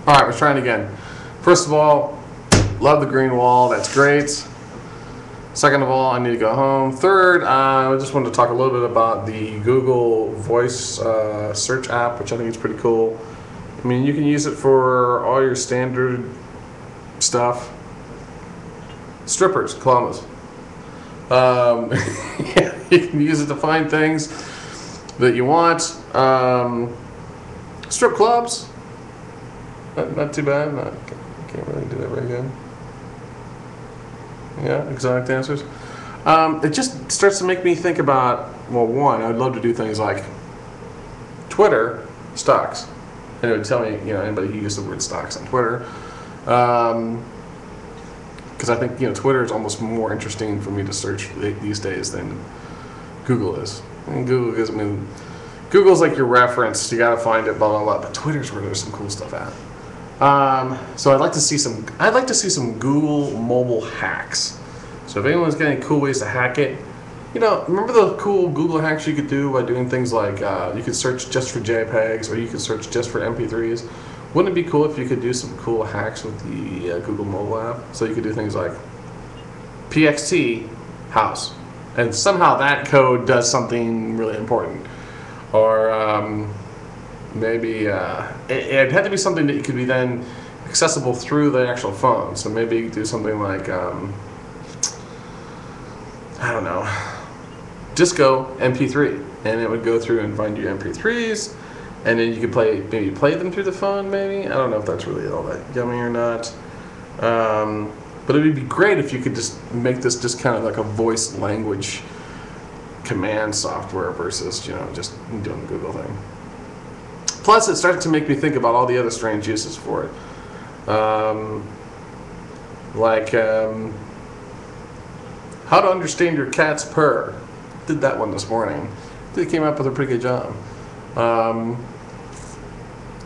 All right, we're trying again. First of all, love the green wall. That's great. Second of all, I need to go home. Third, I just wanted to talk a little bit about the Google Voice search app, which I think is pretty cool. I mean, you can use it for all your standard stuff. Strippers, Columbus. Yeah, you can use it to find things that you want. Strip clubs. Not too bad. Can't really do that very good. Yeah, exotic dancers. It just starts to make me think about, well, one, I'd love to do things like Twitter stocks. And it would tell me, anybody who used the word stocks on Twitter. Because I think, Twitter is almost more interesting for me to search these days than Google is. And Google's like your reference. You gotta find it, blah blah blah. But Twitter's where there's some cool stuff at. So I'd like to see some Google mobile hacks. So if anyone's got any cool ways to hack it, remember the cool Google hacks you could do by doing things like you could search just for JPEGs or you could search just for MP3s. Wouldn't it be cool if you could do some cool hacks with the Google mobile app? So you could do things like PXT house, and somehow that code does something really important. Or maybe it had to be something that could be then accessible through the actual phone. So maybe you could do something like, I don't know, Disco MP3. And it would go through and find your MP3s. And then you could maybe play them through the phone, maybe. I don't know if that's really all that yummy or not. But it would be great if you could just make this just kind of like a voice language command software versus, just doing the Google thing. Plus, it started to make me think about all the other strange uses for it. Like, how to understand your cat's purr. Did that one this morning. They came up with a pretty good job.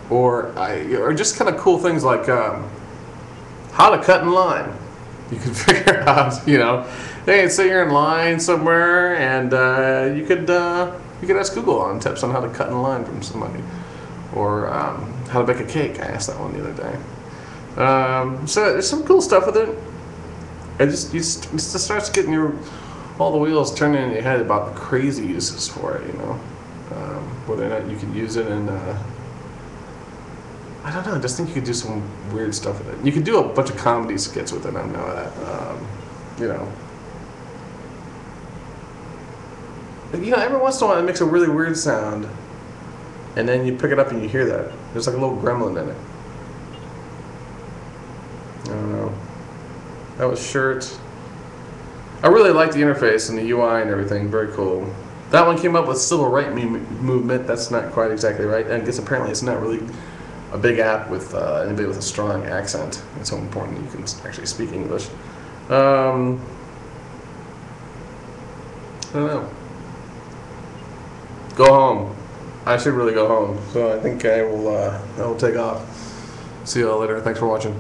Or just kind of cool things like how to cut in line. You can figure out, hey, say you're in line somewhere, and you could ask Google on tips on how to cut in line from somebody, or how to bake a cake. I asked that one the other day. So there's some cool stuff with it. It just starts getting all the wheels turning in your head about the crazy uses for it. Whether or not you can use it in. I don't know. I just think you could do some weird stuff with it. You could do a bunch of comedy skits with it. I know that. Every once in a while it makes a really weird sound, and then you pick it up and you hear that. There's like a little gremlin in it. I don't know. That was Shirt. I really like the interface and the UI and everything. Very cool. That one came up with civil rights movement. That's not quite exactly right. I guess apparently it's not really a big app with anybody with a strong accent. It's so important that you can actually speak English. I don't know. Go home. I should really go home. So I think I will take off. See you all later. Thanks for watching.